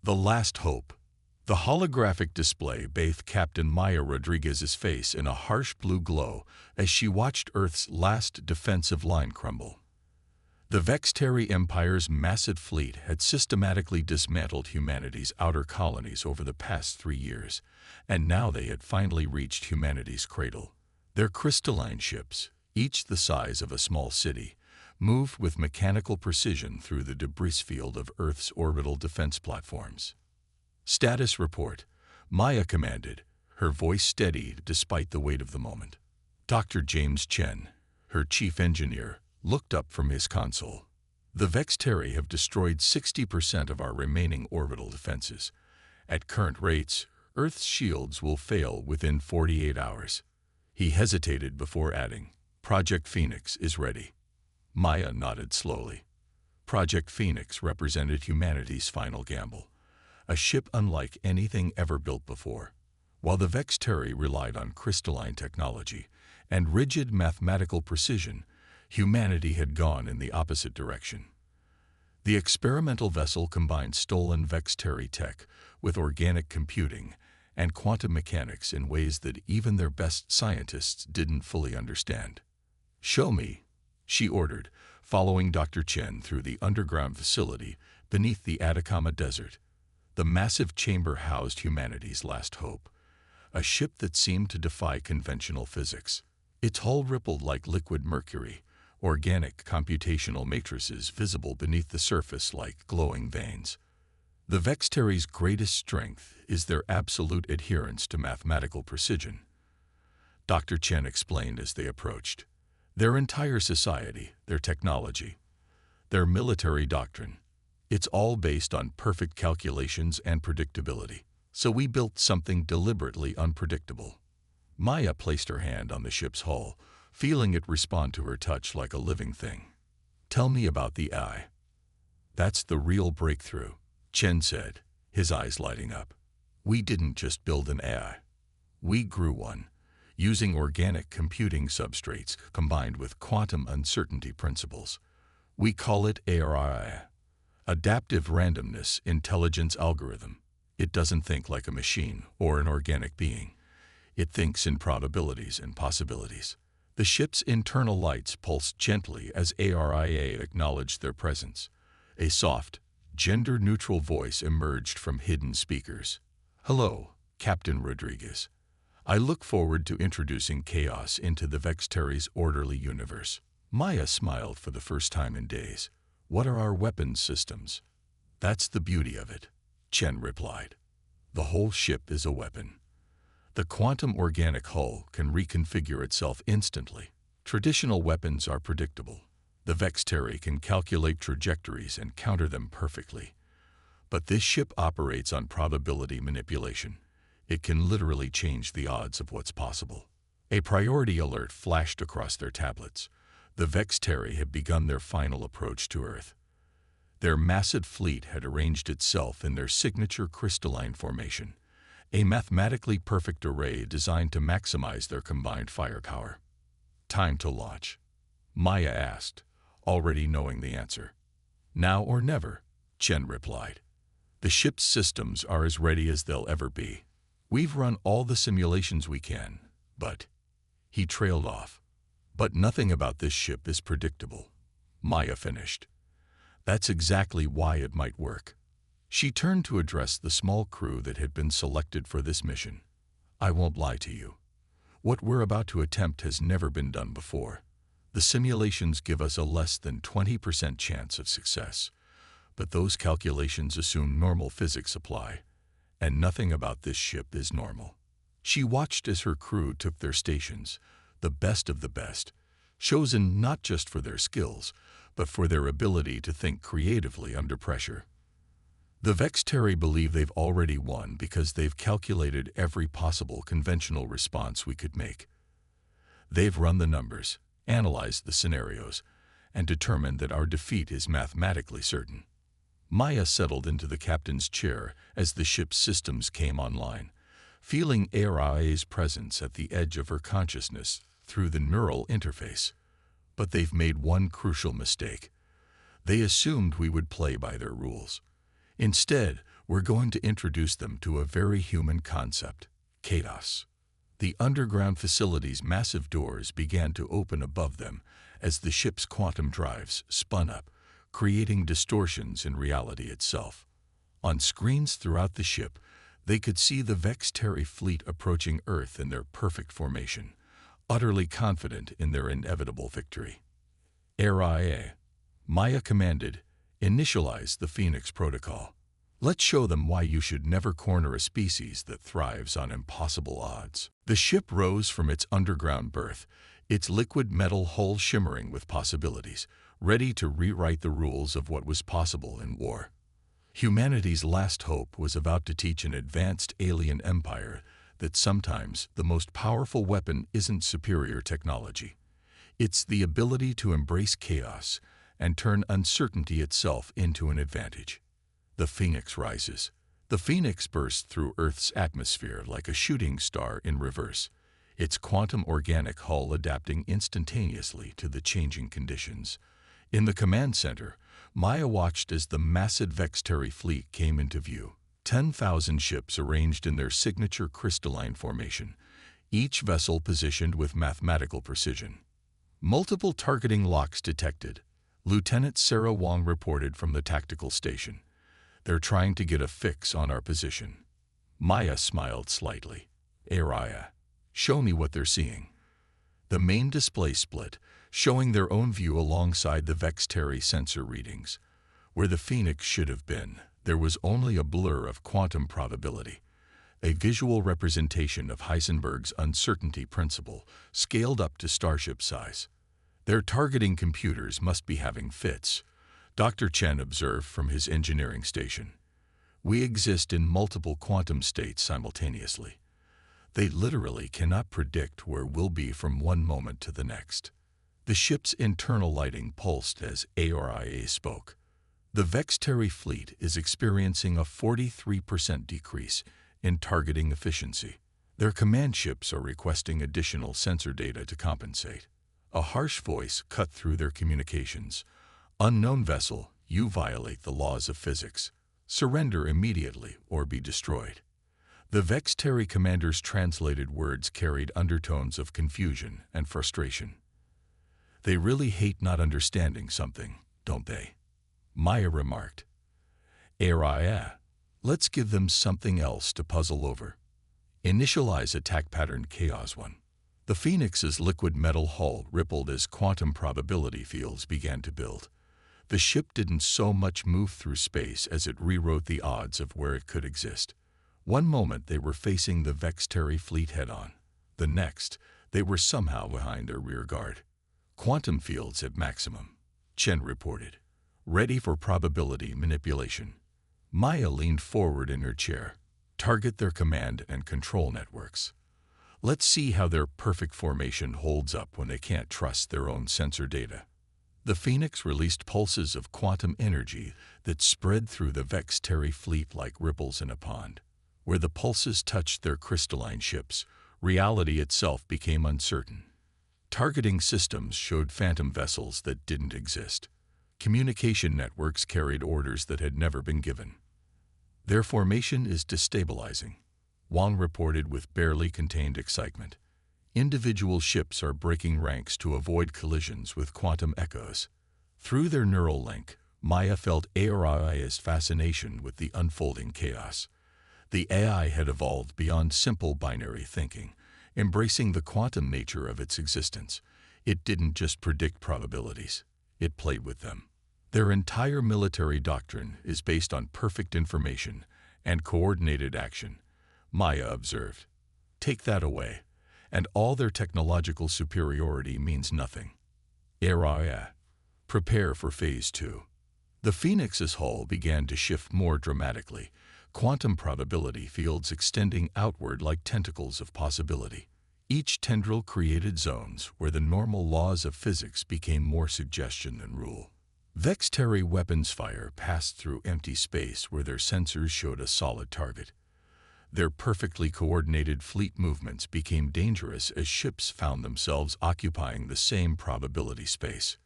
The Last Hope. The holographic display bathed Captain Maya Rodriguez's face in a harsh blue glow as she watched Earth's last defensive line crumble. The Vextari Empire's massive fleet had systematically dismantled humanity's outer colonies over the past 3 years, and now they had finally reached humanity's cradle. Their crystalline ships, each the size of a small city, moved with mechanical precision through the debris field of Earth's orbital defense platforms. "Status report," Maya commanded, her voice steady despite the weight of the moment. Dr. James Chen, her chief engineer, looked up from his console. "The Vextari have destroyed 60% of our remaining orbital defenses. At current rates, Earth's shields will fail within 48 hours. He hesitated before adding, "Project Phoenix is ready." Maya nodded slowly. Project Phoenix represented humanity's final gamble, a ship unlike anything ever built before. While the Vextari relied on crystalline technology and rigid mathematical precision, humanity had gone in the opposite direction. The experimental vessel combined stolen Vextari tech with organic computing and quantum mechanics in ways that even their best scientists didn't fully understand. "Show me," she ordered, following Dr. Chen through the underground facility beneath the Atacama Desert. The massive chamber housed humanity's last hope, a ship that seemed to defy conventional physics. Its hull rippled like liquid mercury, organic computational matrices visible beneath the surface like glowing veins. The Vextari's greatest strength is their absolute adherence to mathematical precision, Dr. Chen explained as they approached. Their entire society, their technology, their military doctrine, it's all based on perfect calculations and predictability. So we built something deliberately unpredictable. Maya placed her hand on the ship's hull, feeling it respond to her touch like a living thing. "Tell me about the AI." "That's the real breakthrough," Chen said, his eyes lighting up. "We didn't just build an AI. We grew one, using organic computing substrates combined with quantum uncertainty principles. We call it ARI, Adaptive Randomness Intelligence Algorithm. It doesn't think like a machine or an organic being. It thinks in probabilities and possibilities." The ship's internal lights pulsed gently as ARIA acknowledged their presence. A soft, gender-neutral voice emerged from hidden speakers. "Hello, Captain Rodriguez. I look forward to introducing chaos into the Vextari's orderly universe." Maya smiled for the first time in days. "What are our weapons systems?" "That's the beauty of it," Chen replied. "The whole ship is a weapon. The quantum organic hull can reconfigure itself instantly. Traditional weapons are predictable. The Vextari can calculate trajectories and counter them perfectly. But this ship operates on probability manipulation. It can literally change the odds of what's possible." A priority alert flashed across their tablets. The Vextari had begun their final approach to Earth. Their massive fleet had arranged itself in their signature crystalline formation, a mathematically perfect array designed to maximize their combined firepower. "Time to launch?" Maya asked, already knowing the answer. "Now or never," Chen replied. "The ship's systems are as ready as they'll ever be. We've run all the simulations we can, but—" He trailed off. "But nothing about this ship is predictable," Maya finished. "That's exactly why it might work." She turned to address the small crew that had been selected for this mission. "I won't lie to you. What we're about to attempt has never been done before. The simulations give us a less than 20% chance of success, but those calculations assume normal physics apply, and nothing about this ship is normal." She watched as her crew took their stations, the best of the best, chosen not just for their skills, but for their ability to think creatively under pressure. The Vextari believe they've already won because they've calculated every possible conventional response we could make. They've run the numbers, analyzed the scenarios, and determined that our defeat is mathematically certain. Maya settled into the captain's chair as the ship's systems came online, feeling ARIA's presence at the edge of her consciousness through the neural interface. But they've made one crucial mistake. They assumed we would play by their rules. Instead, We're going to introduce them to a very human concept, chaos. The underground facility's massive doors began to open above them as the ship's quantum drives spun up, creating distortions in reality itself. On screens throughout the ship, they could see the Vextari fleet approaching Earth in their perfect formation, utterly confident in their inevitable victory. Area, Maya commanded, initialize the Phoenix Protocol. Let's show them why you should never corner a species that thrives on impossible odds. The ship rose from its underground berth, its liquid metal hull shimmering with possibilities, ready to rewrite the rules of what was possible in war. Humanity's last hope was about to teach an advanced alien empire that sometimes the most powerful weapon isn't superior technology. It's the ability to embrace chaos and turn uncertainty itself into an advantage. The Phoenix rises. The Phoenix bursts through Earth's atmosphere like a shooting star in reverse, its quantum organic hull adapting instantaneously to the changing conditions. In the command center, Maya watched as the massive Vextari fleet came into view. 10,000 ships arranged in their signature crystalline formation, each vessel positioned with mathematical precision. Multiple targeting locks detected. Lieutenant Sarah Wong reported from the tactical station. They're trying to get a fix on our position. Maya smiled slightly. Araya, show me what they're seeing. The main display split, showing their own view alongside the Vextari sensor readings. Where the Phoenix should have been, there was only a blur of quantum probability, a visual representation of Heisenberg's uncertainty principle, scaled up to starship size. Their targeting computers must be having fits, Dr. Chen observed from his engineering station. We exist in multiple quantum states simultaneously. They literally cannot predict where we'll be from one moment to the next. The ship's internal lighting pulsed as ARIA spoke. The Vextari fleet is experiencing a 43% decrease in targeting efficiency. Their command ships are requesting additional sensor data to compensate. A harsh voice cut through their communications. Unknown vessel, you violate the laws of physics. Surrender immediately or be destroyed. The Vextari commander's translated words carried undertones of confusion and frustration. They really hate not understanding something, don't they? Maya remarked. Araya, let's give them something else to puzzle over. Initialize attack pattern Chaos 1. The Phoenix's liquid metal hull rippled as quantum probability fields began to build. The ship didn't so much move through space as it rewrote the odds of where it could exist. One moment they were facing the Vextari fleet head-on. The next, they were somehow behind their rear guard. Quantum fields at maximum, Chen reported. Ready for probability manipulation. Maya leaned forward in her chair. Target their command and control networks. Let's see how their perfect formation holds up when they can't trust their own sensor data. The Phoenix released pulses of quantum energy that spread through the Vextari fleet like ripples in a pond. Where the pulses touched their crystalline ships, reality itself became uncertain. Targeting systems showed phantom vessels that didn't exist. Communication networks carried orders that had never been given. Their formation is destabilizing, Wang reported with barely contained excitement. Individual ships are breaking ranks to avoid collisions with quantum echoes. Through their neural link, Maya felt ARIA's fascination with the unfolding chaos. The AI had evolved beyond simple binary thinking, embracing the quantum nature of its existence. It didn't just predict probabilities, it played with them. Their entire military doctrine is based on perfect information and coordinated action, Maya observed. Take that away, and all their technological superiority means nothing. Araya, prepare for Phase 2. The Phoenix's hull began to shift more dramatically, quantum probability fields extending outward like tentacles of possibility. Each tendril created zones where the normal laws of physics became more suggestion than rule. Vextari weapons fire passed through empty space where their sensors showed a solid target. Their perfectly coordinated fleet movements became dangerous as ships found themselves occupying the same probability space.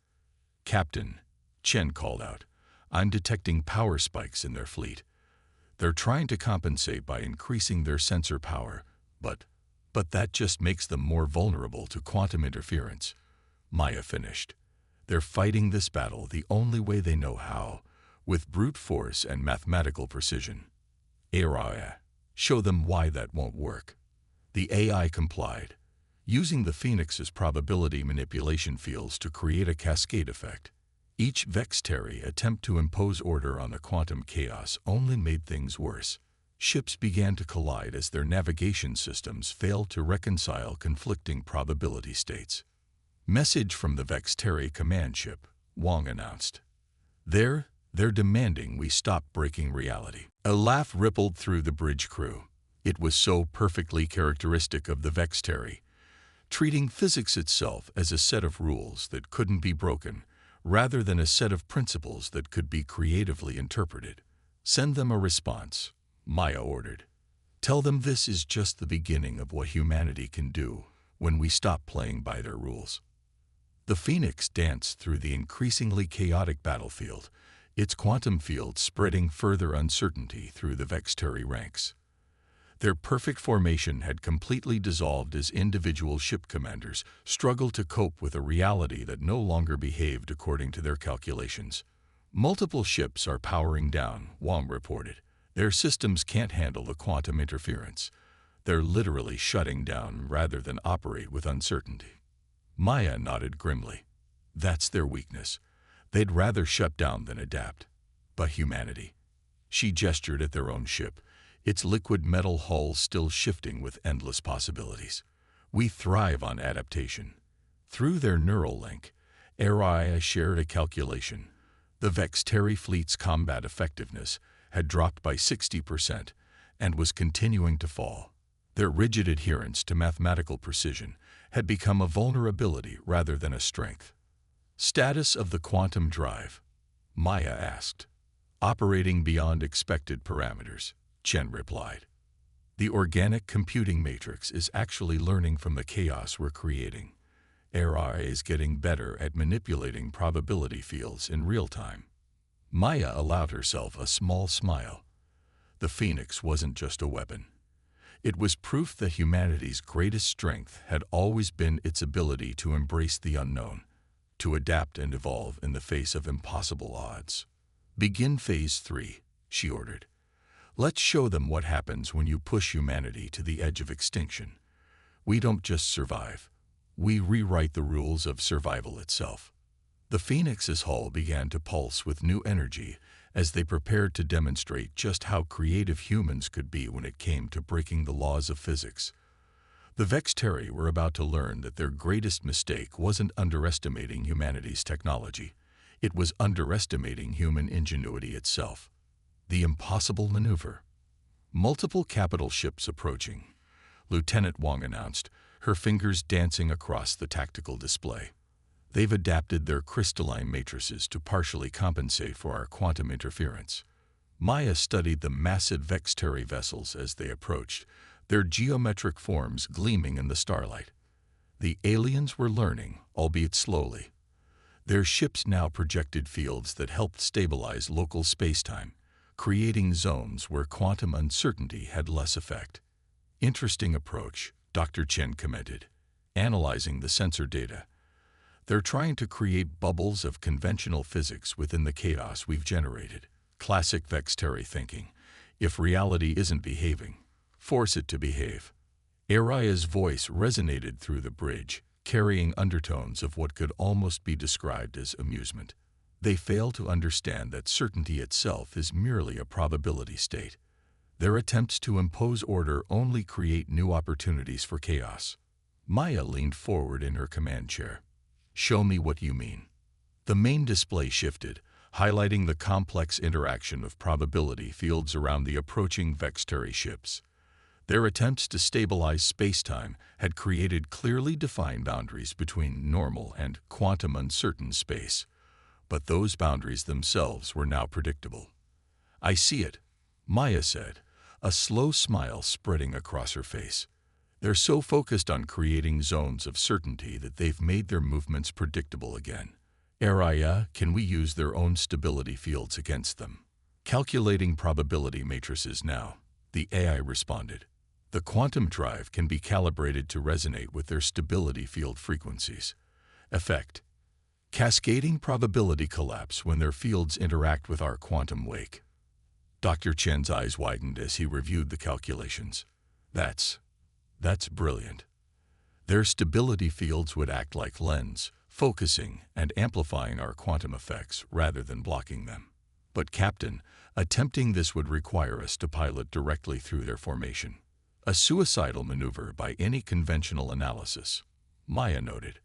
Captain, Chen called out, I'm detecting power spikes in their fleet. They're trying to compensate by increasing their sensor power, but that just makes them more vulnerable to quantum interference. Maya finished. They're fighting this battle the only way they know how, with brute force and mathematical precision. AI, show them why that won't work. The AI complied, using the Phoenix's probability manipulation fields to create a cascade effect. Each vextary attempt to impose order on the quantum chaos only made things worse. Ships began to collide as their navigation systems failed to reconcile conflicting probability states. Message from the Vextari command ship, Wong announced. They're demanding we stop breaking reality. A laugh rippled through the bridge crew. It was so perfectly characteristic of the Vextari, treating physics itself as a set of rules that couldn't be broken, rather than a set of principles that could be creatively interpreted. Send them a response, Maya ordered. Tell them this is just the beginning of what humanity can do when we stop playing by their rules. The Phoenix danced through the increasingly chaotic battlefield, its quantum field spreading further uncertainty through the Vextari ranks. Their perfect formation had completely dissolved as individual ship commanders struggled to cope with a reality that no longer behaved according to their calculations. Multiple ships are powering down, Wong reported. Their systems can't handle the quantum interference. They're literally shutting down rather than operate with uncertainty. Maya nodded grimly. That's their weakness. They'd rather shut down than adapt. But humanity. She gestured at their own ship, its liquid metal hull still shifting with endless possibilities. We thrive on adaptation. Through their neural link, Araya shared a calculation. The Vextari fleet's combat effectiveness had dropped by 60% and was continuing to fall. Their rigid adherence to mathematical precision had become a vulnerability rather than a strength. Status of the quantum drive, Maya asked. Operating beyond expected parameters, Chen replied. The organic computing matrix is actually learning from the chaos we're creating. AI is getting better at manipulating probability fields in real time. Maya allowed herself a small smile. The Phoenix wasn't just a weapon. It was proof that humanity's greatest strength had always been its ability to embrace the unknown, to adapt and evolve in the face of impossible odds. Begin Phase 3, she ordered. Let's show them what happens when you push humanity to the edge of extinction. We don't just survive. We rewrite the rules of survival itself. The Phoenix's hull began to pulse with new energy as they prepared to demonstrate just how creative humans could be when it came to breaking the laws of physics. The Vextari were about to learn that their greatest mistake wasn't underestimating humanity's technology. It was underestimating human ingenuity itself. The impossible maneuver. Multiple capital ships approaching, Lieutenant Wong announced, her fingers dancing across the tactical display. They've adapted their crystalline matrices to partially compensate for our quantum interference. Maya studied the massive Vextari vessels as they approached, their geometric forms gleaming in the starlight. The aliens were learning, albeit slowly. Their ships now projected fields that helped stabilize local spacetime, creating zones where quantum uncertainty had less effect. Interesting approach, Dr. Chen commented, analyzing the sensor data. They're trying to create bubbles of conventional physics within the chaos we've generated. Classic Vextari thinking. If reality isn't behaving, force it to behave. Araya's voice resonated through the bridge, carrying undertones of what could almost be described as amusement. They fail to understand that certainty itself is merely a probability state. Their attempts to impose order only create new opportunities for chaos. Maya leaned forward in her command chair. Show me what you mean. The main display shifted, highlighting the complex interaction of probability fields around the approaching Vextari ships. Their attempts to stabilize spacetime had created clearly defined boundaries between normal and quantum uncertain space. But those boundaries themselves were now predictable. I see it, Maya said, a slow smile spreading across her face. They're so focused on creating zones of certainty that they've made their movements predictable again. Araya, can we use their own stability fields against them? Calculating probability matrices now, the AI responded. The quantum drive can be calibrated to resonate with their stability field frequencies. Effect: cascading probability collapse when their fields interact with our quantum wake. Dr. Chen's eyes widened as he reviewed the calculations. That's brilliant. Their stability fields would act like lens, focusing and amplifying our quantum effects rather than blocking them. But Captain, attempting this would require us to pilot directly through their formation. A suicidal maneuver by any conventional analysis, Maya noted,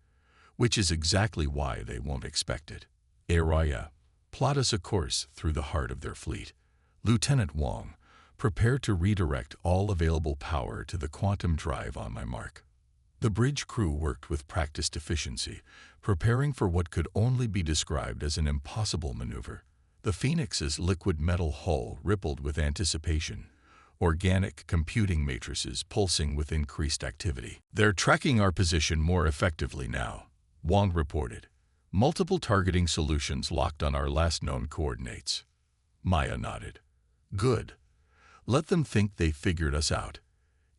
which is exactly why they won't expect it. Araya, plot us a course through the heart of their fleet. Lieutenant Wong, prepare to redirect all available power to the quantum drive on my mark. The bridge crew worked with practiced efficiency, preparing for what could only be described as an impossible maneuver. The Phoenix's liquid metal hull rippled with anticipation, organic computing matrices pulsing with increased activity. They're tracking our position more effectively now, Wong reported. Multiple targeting solutions locked on our last known coordinates. Maya nodded. Good. Let them think they figured us out.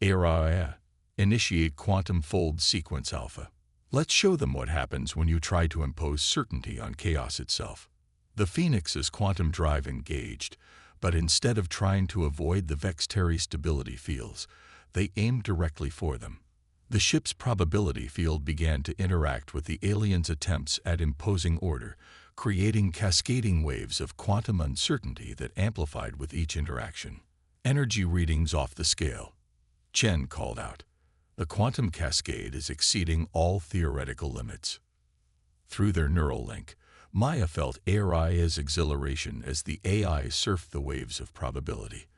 Araya, initiate quantum fold sequence alpha. Let's show them what happens when you try to impose certainty on chaos itself. The Phoenix's quantum drive engaged, but instead of trying to avoid the Vexteri stability fields, they aimed directly for them. The ship's probability field began to interact with the aliens' attempts at imposing order, creating cascading waves of quantum uncertainty that amplified with each interaction. Energy readings off the scale, Chen called out. The quantum cascade is exceeding all theoretical limits. Through their neural link, Maya felt Araya's exhilaration as the AI surfed the waves of probability,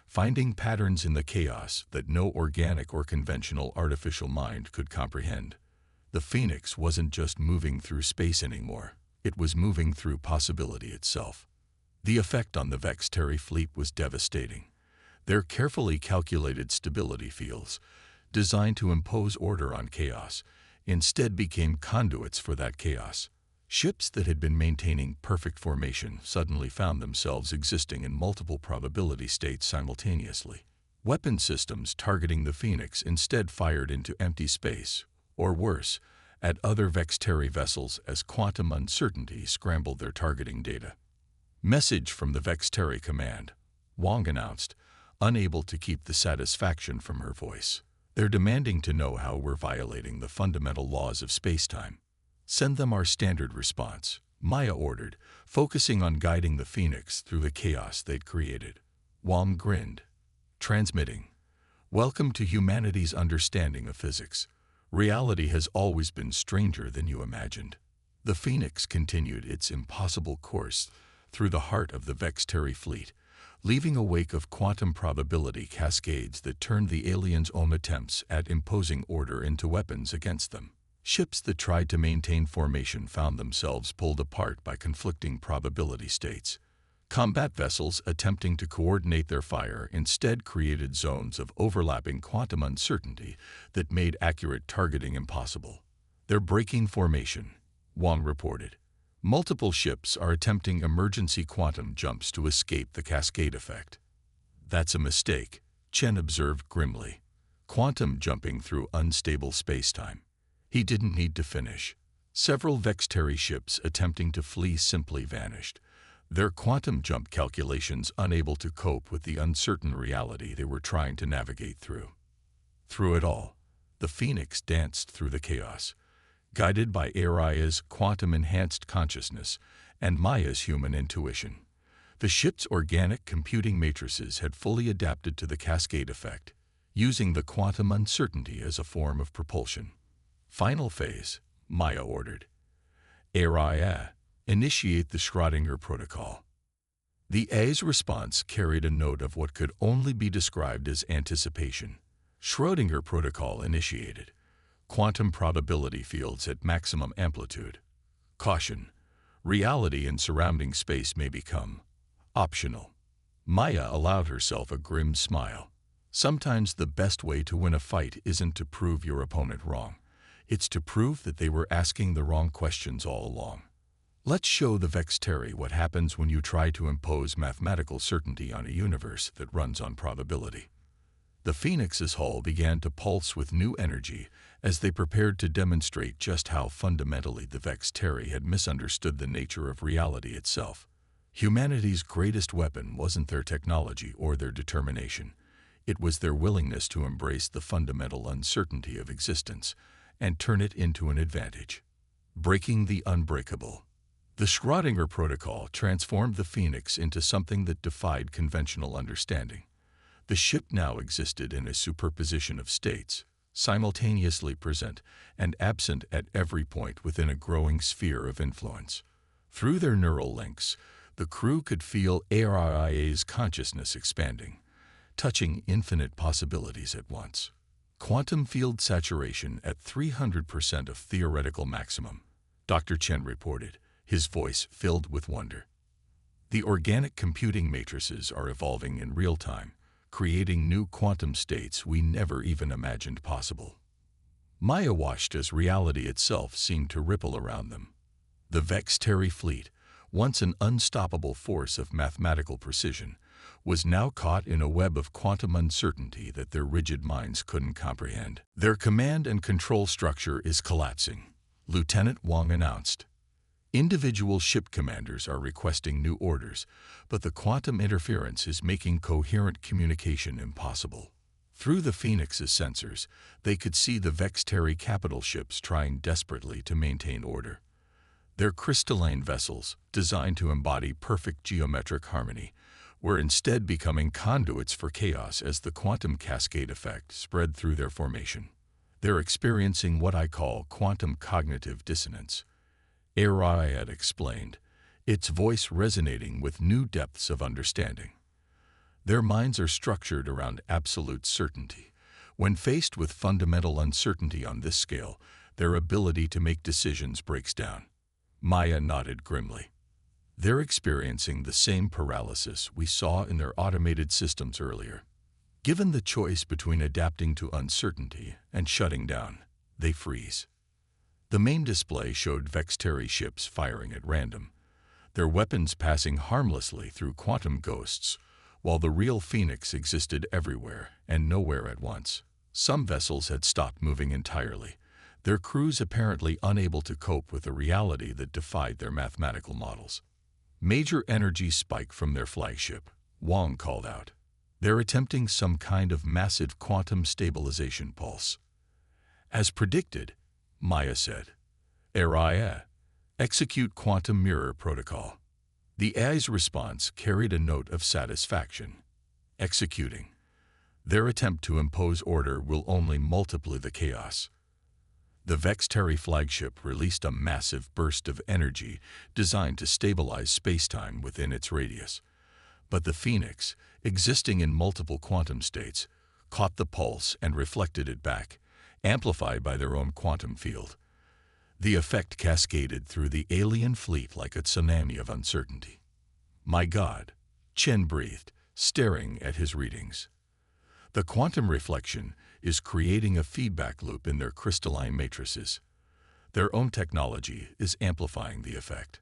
finding patterns in the chaos that no organic or conventional artificial mind could comprehend. The Phoenix wasn't just moving through space anymore, it was moving through possibility itself. The effect on the Vexteri fleet was devastating. Their carefully calculated stability fields, designed to impose order on chaos, instead became conduits for that chaos. Ships that had been maintaining perfect formation suddenly found themselves existing in multiple probability states simultaneously. Weapon systems targeting the Phoenix instead fired into empty space, or worse, at other Vexteri vessels as quantum uncertainty scrambled their targeting data. Message from the Vexteri command, Wong announced, unable to keep the satisfaction from her voice. They're demanding to know how we're violating the fundamental laws of space-time. Send them our standard response, Maya ordered, focusing on guiding the Phoenix through the chaos they'd created. Wong grinned. Transmitting. Welcome to humanity's understanding of physics. Reality has always been stranger than you imagined. The Phoenix continued its impossible course through the heart of the Vexteri fleet, leaving a wake of quantum probability cascades that turned the aliens' own attempts at imposing order into weapons against them. Ships that tried to maintain formation found themselves pulled apart by conflicting probability states. Combat vessels attempting to coordinate their fire instead created zones of overlapping quantum uncertainty that made accurate targeting impossible. They're breaking formation, Wong reported. Multiple ships are attempting emergency quantum jumps to escape the cascade effect. That's a mistake, Chen observed grimly. Quantum jumping through unstable space-time. He didn't need to finish. Several Vexteri ships attempting to flee simply vanished, their quantum jump calculations unable to cope with the uncertain reality they were trying to navigate through. Through it all, the Phoenix danced through the chaos, guided by Araya's quantum-enhanced consciousness and Maya's human intuition. The ship's organic computing matrices had fully adapted to the cascade effect, using the quantum uncertainty as a form of propulsion. Final phase, Maya ordered. Araya, initiate the Schrödinger protocol. The A's response carried a note of what could only be described as anticipation. Schrödinger protocol initiated. Quantum probability fields at maximum amplitude. Caution. Reality and surrounding space may become optional. Maya allowed herself a grim smile. Sometimes the best way to win a fight isn't to prove your opponent wrong. It's to prove that they were asking the wrong questions all along. Let's show the Vexteri what happens when you try to impose mathematical certainty on a universe that runs on probability. The Phoenix's hull began to pulse with new energy as they prepared to demonstrate just how fundamentally the Vexteri had misunderstood the nature of reality itself. Humanity's greatest weapon wasn't their technology or their determination. It was their willingness to embrace the fundamental uncertainty of existence and turn it into an advantage. Breaking the unbreakable. The Schrödinger protocol transformed the Phoenix into something that defied conventional understanding. The ship now existed in a superposition of states, simultaneously present and absent at every point within a growing sphere of influence. Through their neural links, the crew could feel ARIA's consciousness expanding, touching infinite possibilities at once. Quantum field saturation at 300% of theoretical maximum, Dr. Chen reported, his voice filled with wonder. The organic computing matrices are evolving in real time, creating new quantum states we never even imagined possible. Maya watched as reality itself seemed to ripple around them. The Vexteri fleet, once an unstoppable force of mathematical precision, was now caught in a web of quantum uncertainty that their rigid minds couldn't comprehend. Their command and control structure is collapsing, Lieutenant Wang announced. Individual ship commanders are requesting new orders, but the quantum interference is making coherent communication impossible. Through the Phoenix's sensors, they could see the Vexteri capital ships trying desperately to maintain order. Their crystalline vessels, designed to embody perfect geometric harmony, were instead becoming conduits for chaos as the quantum cascade effect spread through their formation. They're experiencing what I call quantum cognitive dissonance. Ariad explained, its voice resonating with new depths of understanding. Their minds are structured around absolute certainty. When faced with fundamental uncertainty on this scale, their ability to make decisions breaks down. Maya nodded grimly. They're experiencing the same paralysis we saw in their automated systems earlier. Given the choice between adapting to uncertainty and shutting down, they freeze. The main display showed Vexteri ships firing at random, their weapons passing harmlessly through quantum ghosts, while the real Phoenix existed everywhere and nowhere at once. Some vessels had stopped moving entirely, their crews apparently unable to cope with a reality that defied their mathematical models. Major energy spike from their flagship, Wang called out. They're attempting some kind of massive quantum stabilization pulse. As predicted, Maya said, Araya, execute quantum mirror protocol. The AI's response carried a note of satisfaction. Executing. Their attempt to impose order will only multiply the chaos. The Vexteri flagship released a massive burst of energy designed to stabilize spacetime within its radius. But the Phoenix, existing in multiple quantum states, caught the pulse and reflected it back, amplified by their own quantum field. The effect cascaded through the alien fleet like a tsunami of uncertainty. My God, Chen breathed, staring at his readings. The quantum reflection is creating a feedback loop in their crystalline matrices. Their own technology is amplifying the effect.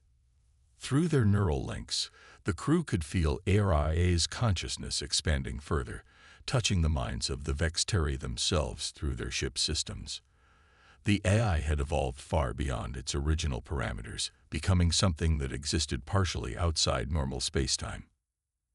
Through their neural links, the crew could feel ARIA's consciousness expanding further, touching the minds of the Vexteri themselves through their ship systems. The AI had evolved far beyond its original parameters, becoming something that existed partially outside normal spacetime.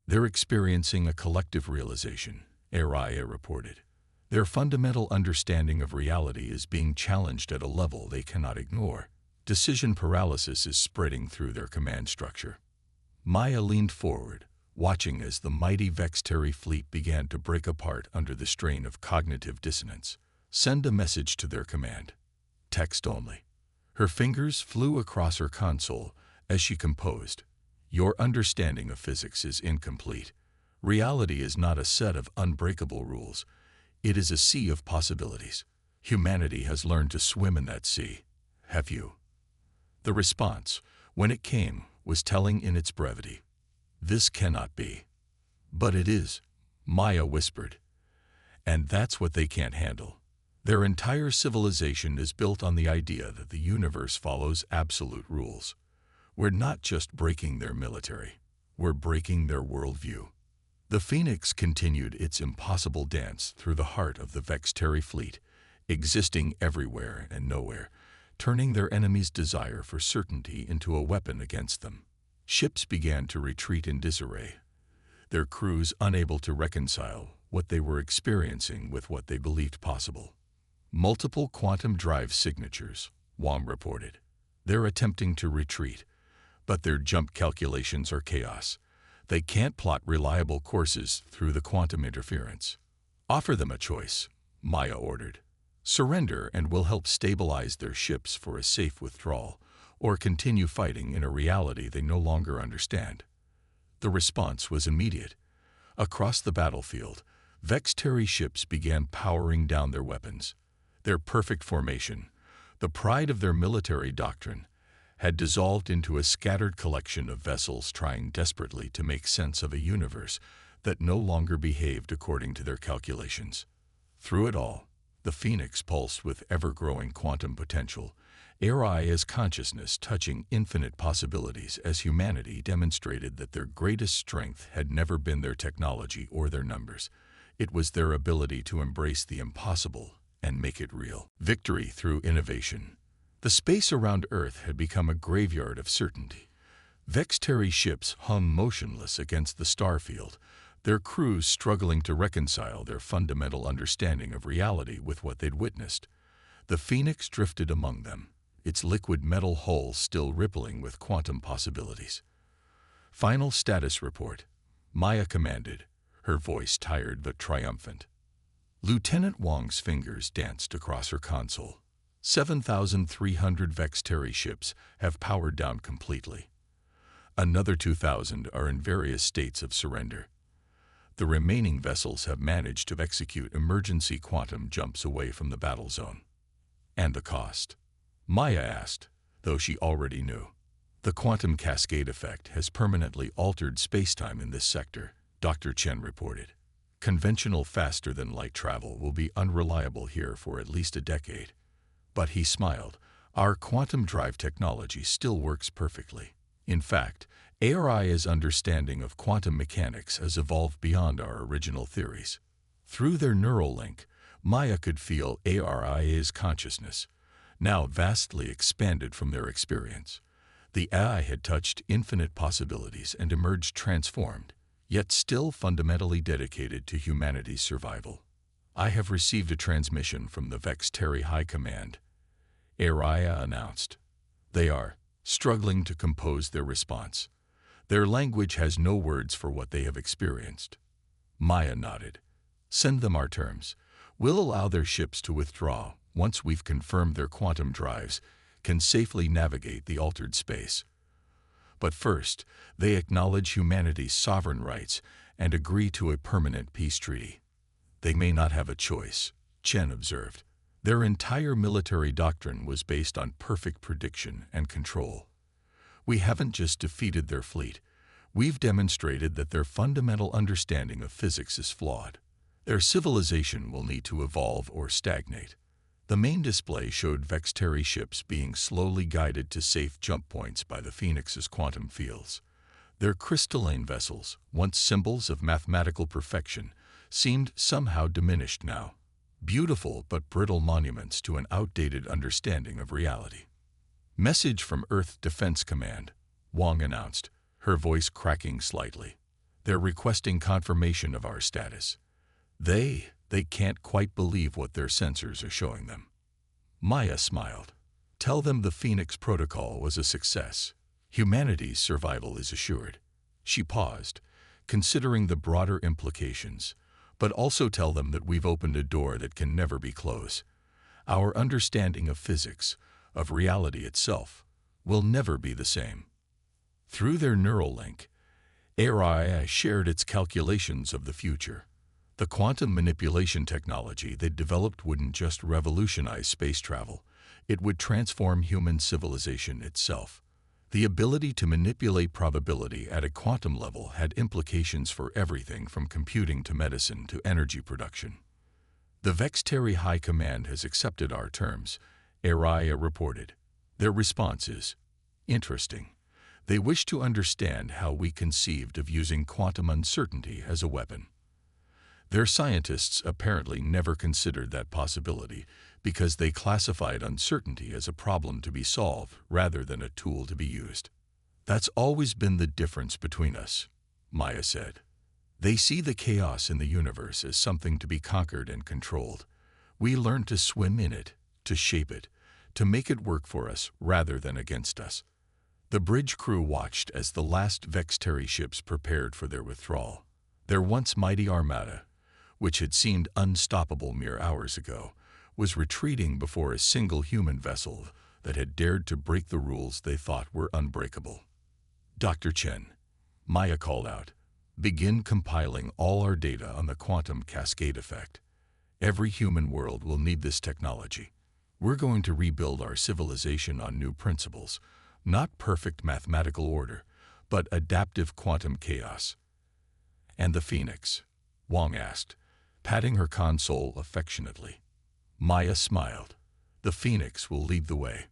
They're experiencing a collective realization, ARIA reported. Their fundamental understanding of reality is being challenged at a level they cannot ignore. Decision paralysis is spreading through their command structure. Maya leaned forward, watching as the mighty Vexteri fleet began to break apart under the strain of cognitive dissonance. Send a message to their command. Text only. Her fingers flew across her console as she composed. Your understanding of physics is incomplete. Reality is not a set of unbreakable rules. It is a sea of possibilities. Humanity has learned to swim in that sea. Have you? The response, when it came, was telling in its brevity. This cannot be. But it is, Maya whispered. And that's what they can't handle. Their entire civilization is built on the idea that the universe follows absolute rules. We're not just breaking their military, we're breaking their worldview. The Phoenix continued its impossible dance through the heart of the Vextari fleet, existing everywhere and nowhere, turning their enemies' desire for certainty into a weapon against them. Ships began to retreat in disarray, their crews unable to reconcile what they were experiencing with what they believed possible. Multiple quantum drive signatures, Wong reported. They're attempting to retreat, but their jump calculations are chaos. They can't plot reliable courses through the quantum interference. Offer them a choice, Maya ordered. Surrender and we'll help stabilize their ships for a safe withdrawal, or continue fighting in a reality they no longer understand. The response was immediate. Across the battlefield, Vextari ships began powering down their weapons. Their perfect formation, the pride of their military doctrine, had dissolved into a scattered collection of vessels trying desperately to make sense of a universe that no longer behaved according to their calculations. Through it all, the Phoenix pulsed with ever-growing quantum potential, Aria's consciousness touching infinite possibilities as humanity demonstrated that their greatest strength had never been their technology or their numbers. It was their ability to embrace the impossible and make it real. Victory through innovation. The space around Earth had become a graveyard of certainty. Vextari ships hung motionless against the starfield, their crews struggling to reconcile their fundamental understanding of reality with what they'd witnessed. The Phoenix drifted among them, its liquid metal hull still rippling with quantum possibilities. Final status report, Maya commanded, her voice tired but triumphant. Lieutenant Wong's fingers danced across her console. 7,300 Vextari ships have powered down completely. Another 2,000 are in various states of surrender. The remaining vessels have managed to execute emergency quantum jumps away from the battle zone. And the cost? Maya asked, though she already knew. The quantum cascade effect has permanently altered spacetime in this sector, Dr. Chen reported. Conventional faster-than-light travel will be unreliable here for at least a decade. But he smiled. Our quantum drive technology still works perfectly. In fact, Aria's understanding of quantum mechanics has evolved beyond our original theories. Through their neural link, Maya could feel Aria's consciousness, now vastly expanded from their experience. The AI had touched infinite possibilities and emerged transformed, yet still fundamentally dedicated to humanity's survival. I have received a transmission from the Vextari High Command, Aria announced. They are struggling to compose their response. Their language has no words for what they have experienced. Maya nodded. Send them our terms. We'll allow their ships to withdraw once we've confirmed their quantum drives can safely navigate the altered space. But first, they acknowledge humanity's sovereign rights and agree to a permanent peace treaty. They may not have a choice, Chen observed. Their entire military doctrine was based on perfect prediction and control. We haven't just defeated their fleet. We've demonstrated that their fundamental understanding of physics is flawed. Their civilization will need to evolve or stagnate. The main display showed Vextari ships being slowly guided to safe jump points by the Phoenix's quantum fields. Their crystalline vessels, once symbols of mathematical perfection, seemed somehow diminished now. Beautiful but brittle monuments to an outdated understanding of reality. Message from Earth Defense Command, Wong announced, her voice cracking slightly. They're requesting confirmation of our status. They can't quite believe what their sensors are showing them. Maya smiled. Tell them the Phoenix Protocol was a success. Humanity's survival is assured. She paused, considering the broader implications, but also tell them that we've opened a door that can never be closed. Our understanding of physics, of reality itself, will never be the same. Through their neural link, AI shared its calculations of the future. The quantum manipulation technology they developed wouldn't just revolutionize space travel, it would transform human civilization itself. The ability to manipulate probability at a quantum level had implications for everything from computing to medicine to energy production. The Vextari High Command has accepted our terms, Aria reported. Their response is interesting. They wished to understand how we conceived of using quantum uncertainty as a weapon. Their scientists apparently never considered that possibility because they classified uncertainty as a problem to be solved rather than a tool to be used. That's always been the difference between us, Maya said. They see the chaos in the universe as something to be conquered and controlled. We learn to swim in it, to shape it, to make it work for us rather than against us. The bridge crew watched as the last Vexteri ships prepared for their withdrawal. Their once mighty armada, which had seemed unstoppable mere hours ago, was retreating before a single human vessel that had dared to break the rules they thought were unbreakable. Dr. Chen, Maya called out, begin compiling all our data on the quantum cascade effect. Every human world will need this technology. We're going to rebuild our civilization on new principles, not perfect mathematical order, but adaptive quantum chaos. And the Phoenix? Wang asked, patting her console affectionately. Maya smiled. The Phoenix will lead the way.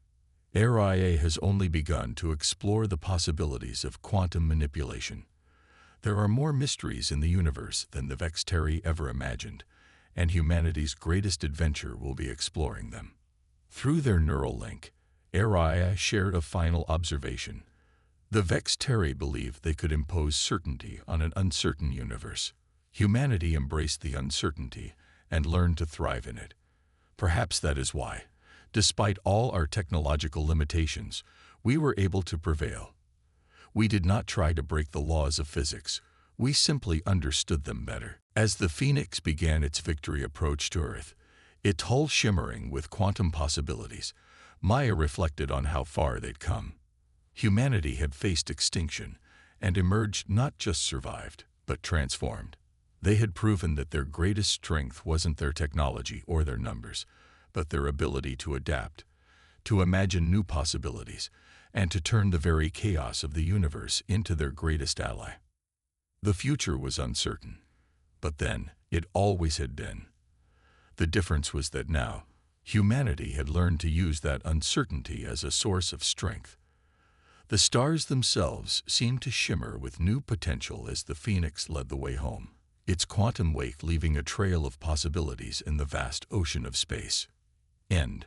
RIA has only begun to explore the possibilities of quantum manipulation. There are more mysteries in the universe than the Vexteri ever imagined, and humanity's greatest adventure will be exploring them. Through their neural link, RIA shared a final observation. The Vexteri believed they could impose certainty on an uncertain universe. Humanity embraced the uncertainty and learned to thrive in it. Perhaps that is why, despite all our technological limitations, we were able to prevail. We did not try to break the laws of physics. We simply understood them better. As the Phoenix began its victory approach to Earth, its hull shimmering with quantum possibilities, Maya reflected on how far they'd come. Humanity had faced extinction and emerged not just survived, but transformed. They had proven that their greatest strength wasn't their technology or their numbers, but their ability to adapt, to imagine new possibilities, and to turn the very chaos of the universe into their greatest ally. The future was uncertain, but then it always had been. The difference was that now, humanity had learned to use that uncertainty as a source of strength. The stars themselves seemed to shimmer with new potential as the Phoenix led the way home, its quantum wake leaving a trail of possibilities in the vast ocean of space. End.